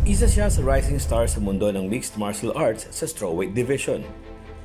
Isa siya sa rising star sa mundo ng mixed martial arts sa strawweight division.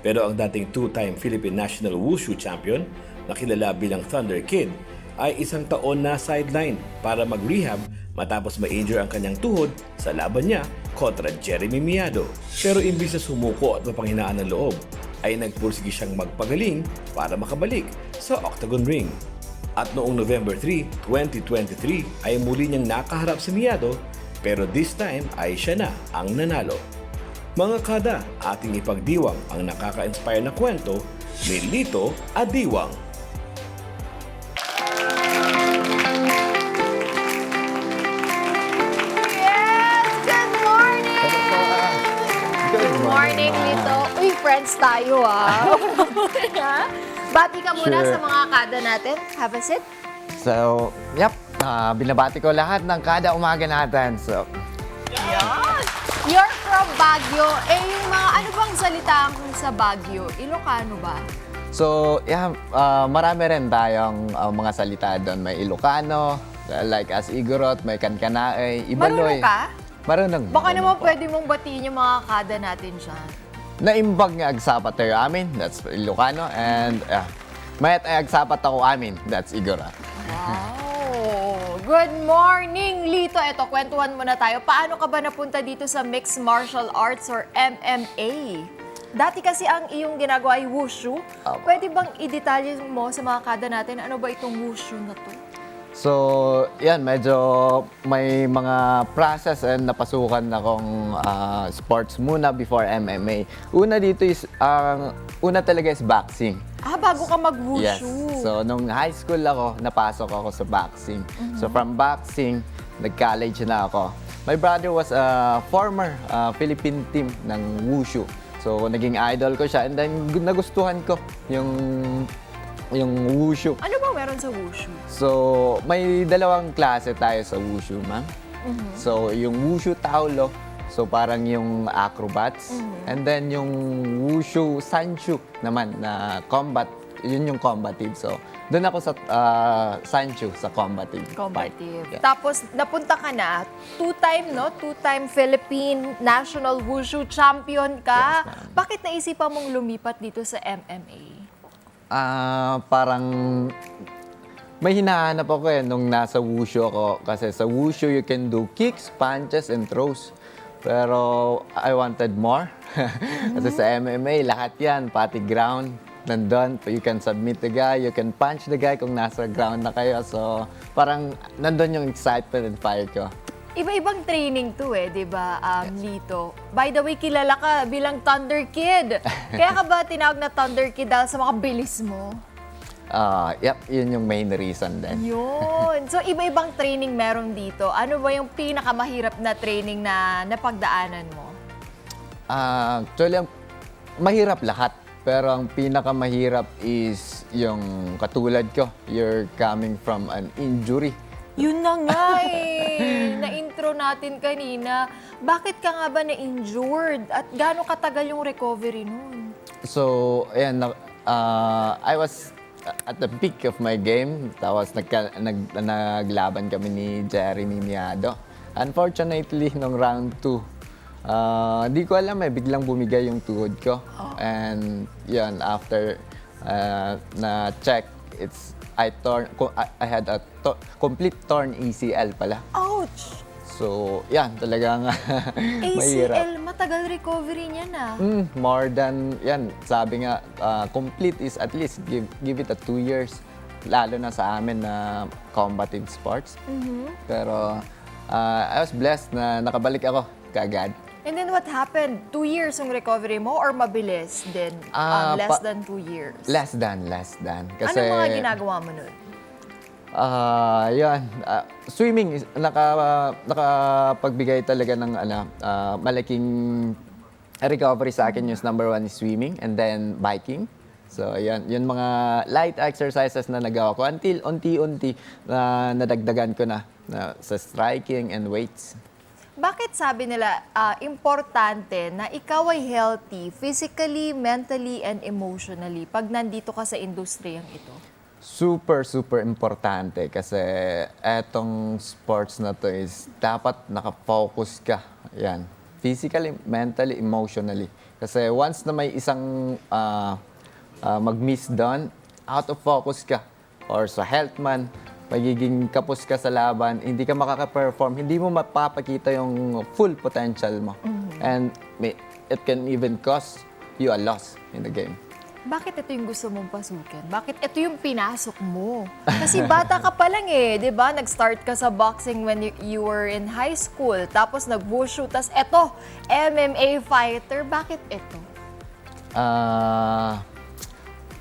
Pero ang dating two-time Philippine National Wushu champion na kilala bilang Thunder Kid ay isang taon na sideline para mag-rehab matapos ma-injure ang kanyang tuhod sa laban niya kontra Jeremy Miado. Pero imbis na sumuko at mapanghinaan ng loob, ay nagpursige siyang magpagaling para makabalik sa octagon ring. At noong November 3, 2023 ay muli niyang nakaharap si Miado pero this time ay siya na ang nanalo. Mga kada, ating ipagdiwang ang nakaka-inspire na kwento ni Lito Adiwang. Yes! Good morning! Good morning, Lito. Uy, friends tayo Bati ka muna Sure. sa mga kada natin. Have a seat. So, yep. Binabati ko lahat ng kada umaga natin. So, Yes! You're from Baguio. Yung mga ano bang salita sa Baguio? Ilocano ba? so yeah, marami rin tayong mga salita doon. May Ilocano, like as Igorot, may Kankanae, Ibaloy. Marunong ka? Marunong. Baka naman po. pwede mong batiin yung mga kada natin dyan. Naimbag nga agsapat tayo amin, that's Ilocano. And mayat ay agsapat ako amin, that's Igorot. Wow! Good morning, Lito. Eto, kwentuhan muna tayo. Paano ka ba napunta dito sa Mixed Martial Arts or MMA? Dati kasi ang iyong ginagawa ay wushu. Opo. Pwede bang i-detalye mo sa mga kada natin, ano ba itong wushu na to? So, yan, medyo may mga process and napasukan akong sports muna before MMA. Una dito is, una talaga is boxing. Bago ka mag-wushu. Yes. So, nung high school ako, napasok ako sa boxing. So, from boxing, nag-college na ako. My brother was a former Philippine team ng Wushu. So, naging idol ko siya and then nagustuhan ko yung Wushu. Ano bang meron sa wushu? So, may dalawang klase tayo sa Wushu, ma'am. So, yung Wushu Taolo, so parang yung acrobats. And then yung Wushu Sanshu naman na combat, yun yung combative. So, doon ako sa Sanshu, sa combative. Combative. part. Yeah. Tapos, napunta ka na, two-time Philippine National Wushu Champion ka. Yes, ma'am. Bakit naisipan mong lumipat dito sa MMA? Parang may hinahanap ako nung nasa Wushu ako. Kasi sa Wushu, you can do kicks, punches, and throws. Pero I wanted more. Kasi sa MMA, lahat yan, pati ground, nandun. You can submit the guy, you can punch the guy kung nasa ground na kayo. So, parang nandun yung excitement and fire ko. Iba-ibang training to di ba, Lito? By the way, kilala ka bilang Thunder Kid. Kaya ka ba tinawag na Thunder Kid dahil sa mga bilis mo? Yep, yun yung main reason din. Yun. So, iba-ibang training meron dito. Ano ba yung pinakamahirap na training na napagdaanan mo? Actually, mahirap lahat. Pero ang pinakamahirap is yung katulad ko. You're coming from an injury. Yun na nga na-intro natin kanina. Bakit ka nga ba na-injured? At gaano katagal yung recovery nun? So, ayan, I was at the peak of my game. Tapos naglaban kami ni Jeremy Miado. Unfortunately, nung round 2, di ko alam biglang bumigay yung tuhod ko. And yun, after na-check, I had a complete torn ACL pala. Ouch! So, yan, talagang mahirap. ACL, matagal recovery niya na. More than, yan, sabi nga, complete is at least give it a 2 years. Lalo na sa amin na combative sports. Pero I was blessed na nakabalik ako kaagad. And then what happened? 2 years yung recovery mo or mabilis din? Less than 2 years? Less than. Kasi, Anong mga ginagawa mo nun? yan. Swimming, nakapagbigay talaga ng malaking recovery sa akin. Yung number 1 is swimming and then biking. So, yan. Yung mga light exercises na nagawa ko until unti-unti na nadagdagan ko na sa striking and weights. Bakit sabi nila importante na ikaw ay healthy physically, mentally, and emotionally pag nandito ka sa industriyang ito? super, super importante kasi etong sports na to is dapat nakafocus ka. Yan. Physically, mentally, emotionally. Kasi once na may isang mag-miss doon, out of focus ka. Or sa health man, magiging kapos ka sa laban, hindi ka makaka-perform, hindi mo mapapakita yung full potential mo. And it can even cause you a loss in the game. Bakit ito yung gusto mong pasukin? Bakit ito yung pinasok mo? Kasi bata ka pa lang eh, di ba? Nag-start ka sa boxing when you were in high school, tapos nag-wushu, tapos eto, MMA fighter. Bakit ito?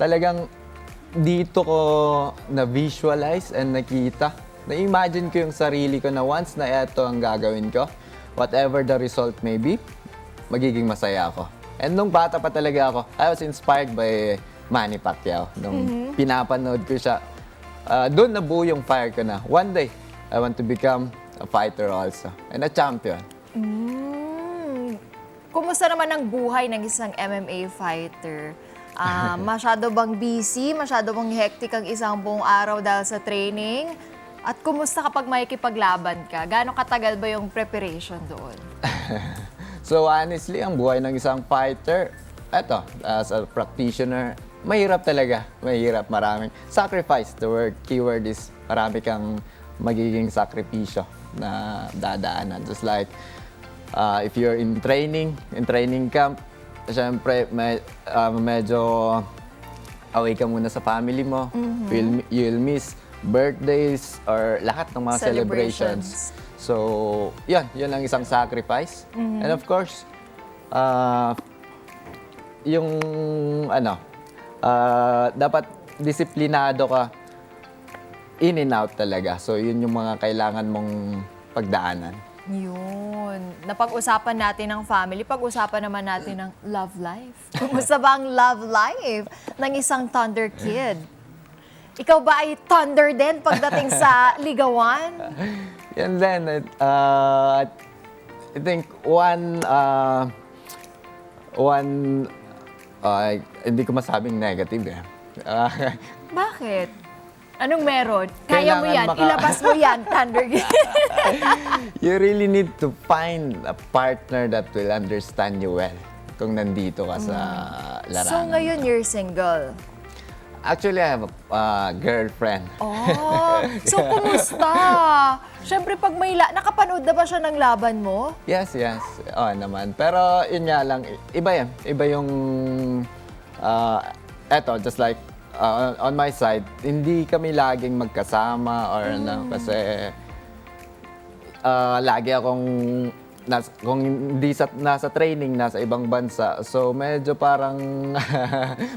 Talagang dito ko na-visualize and nakita. Na-imagine ko yung sarili ko na once na ito ang gagawin ko, whatever the result may be, magiging masaya ako. And nung bata pa talaga ako, I was inspired by Manny Pacquiao. Nung pinapanood ko siya, doon nabuo yung fire ko na. One day, I want to become a fighter also and a champion. Kumusta naman ang buhay ng isang MMA fighter? Masyado bang busy? Masyado bang hectic ang isang buong araw dahil sa training? At kumusta kapag makikipaglaban ka? Gaano katagal ba yung preparation doon? So honestly, ang buhay ng isang fighter, eto, as a practitioner, mahirap talaga. Mahirap, maraming sacrifice. The keyword is marami kang magiging sakripisyo na dadaanan. Just like, if you're in training camp, syempre, medyo away ka muna sa family mo. You'll miss birthdays or lahat ng mga celebrations. So, yun ang isang sacrifice. And of course, dapat disiplinado ka in and out talaga. So, yun yung mga kailangan mong pagdaanan. Yun. Napag-usapan natin ng family, pag-usapan naman natin ng love life. Kumusta ba ang love life ng isang Thunder Kid? Ikaw ba ay Thunder din pagdating sa ligawan? And then, I think hindi ko masabing negative eh. Bakit? Anong meron? Kaya mo yan. Kailangan Ilabas mo yan, Thunder Kid. You really need to find a partner that will understand you well kung nandito ka sa larangan. So ngayon, you're single. Actually, I have a girlfriend. Oh, so kumusta? Siyempre, pag may nakapanood na ba siya ng laban mo? Yes. Oo naman. Pero yun nga lang, iba yan. Iba yung, eto, just like on my side, hindi kami laging magkasama or ano, kasi lagi akong, kung hindi nasa training, nasa ibang bansa. So medyo parang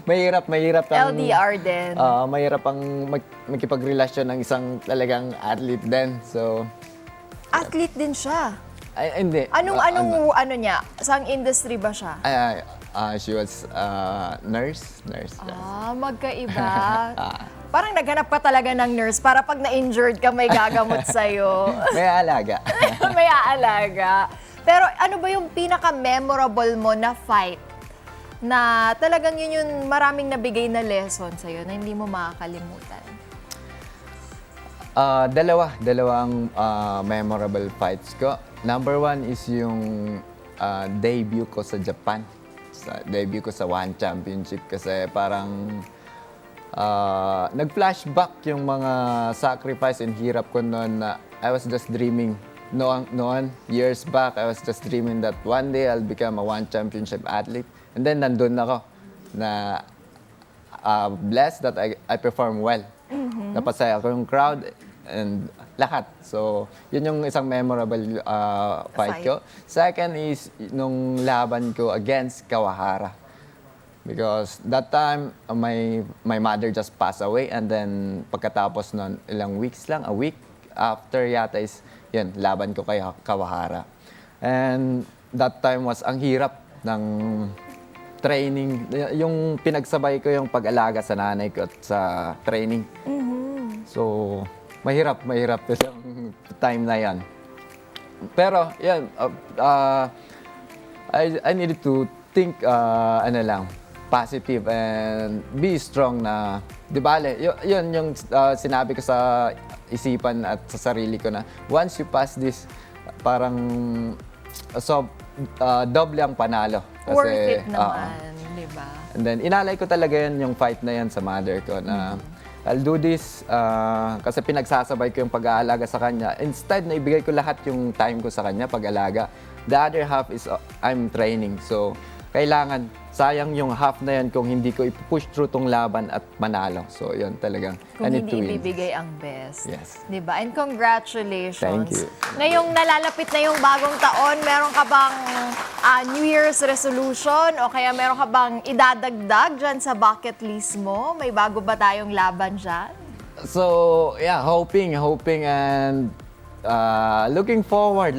mahirap ang... LDR din. Mahirap ang magkipagrelasyon ng isang talagang athlete din. So, Athlete din siya. ay, hindi. Ano niya? Saang industry ba siya? She was nurse. Yes. Magkaiba. Parang naghanap ka talaga ng nurse para pag na-injured ka, may gagamot sa'yo. May alaga. May aalaga. Pero ano ba yung pinaka-memorable mo na fight na talagang yun yung maraming nabigay na lesson sa'yo na hindi mo makakalimutan? Dalawang memorable fights ko. Number one is yung debut ko sa Japan. Debut ko sa One Championship kasi parang nag-flashback yung mga sacrifice and hirap ko noon na I was just dreaming. Noon, years back, I was just dreaming that one day I'll become a One Championship athlete. And then nandun ako na blessed that I perform well. Napasaya ko yung crowd and lahat. So, yun yung isang memorable fight ko. Second is nung laban ko against Kawahara. Because that time, my mother just passed away and then pagkatapos nun, ilang weeks lang, a week after yata is, yun, laban ko kay Kawahara. And that time was ang hirap ng training. Yung pinagsabay ko yung pag-alaga sa nanay ko at sa training. So, mahirap yung time na yan. Pero, yan, I needed to think, positive and be strong na, di ba, yun yung sinabi ko sa isipan at sa sarili ko na once you pass this, parang doble ang panalo. Worth it oo. naman, di ba? And then, inalay ko talaga yun, yung fight na yan sa mother ko na I'll do this kasi pinagsasabay ko yung pag-aalaga sa kanya. Instead, naibigay ko lahat yung time ko sa kanya, pag-alaga. The other half is I'm training. So, kailangan, sayang yung half na yan kung hindi ko i-push through tong laban at manalo. So, yun talagang, Kung I need to hindi win. ibibigay ang best. Yes. Di ba? And congratulations. Thank you. Ngayong nalalapit na yung bagong taon, meron ka bang New Year's resolution o kaya meron ka bang idadagdag dyan sa bucket list mo? May bago ba tayong laban dyan? So, yeah, hoping and looking forward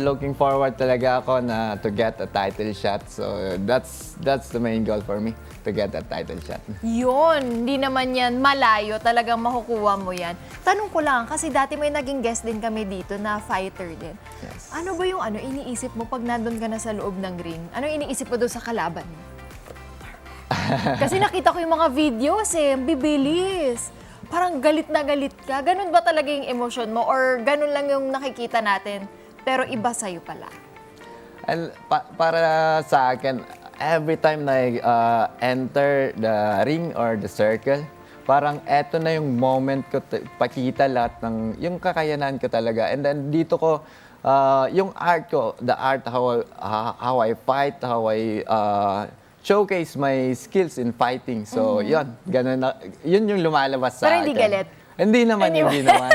talaga ako na to get a title shot. So, that's the main goal for me, to get a title shot. Yun, hindi naman yan malayo. Talagang makukuha mo yan. Tanong ko lang, kasi dati may naging guest din kami dito na fighter din. Yes. Ano ba yung iniisip mo pag nandun ka na sa loob ng ring? Ano iniisip mo doon sa kalaban mo? Kasi nakita ko yung mga videos ang bibilis. Parang galit na galit ka. Ganun ba talaga yung emosyon mo? Or ganun lang yung nakikita natin, pero iba sa'yo pala? And para sa akin, every time na enter the ring or the circle, parang eto na yung moment ko, pakita lahat ng, yung kakayanan ko talaga. And then dito ko, yung art ko, the art, how I fight, how I showcase my skills in fighting. So, ganun na, yun yung lumalabas sa Pero akin. hindi galit? Hindi naman, hindi naman.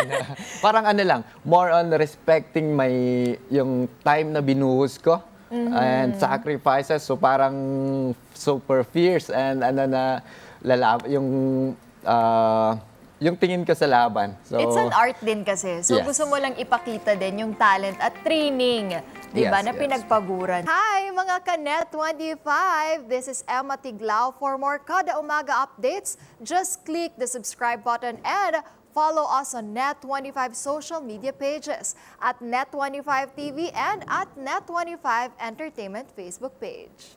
Parang ano lang, more on respecting yung time na binuhos ko and sacrifices. So parang super fierce and yung tingin ko sa laban. So, It's an art din kasi. So Yes. gusto mo lang ipakita din yung talent at training, di ba, Yes, na yes. pinagpaguran. Hi mga Kanet 25! This is Emma Tiglao. For more Kada Umaga updates, just click the subscribe button and follow us on Net25 social media pages at Net25 TV and at Net25 Entertainment Facebook page.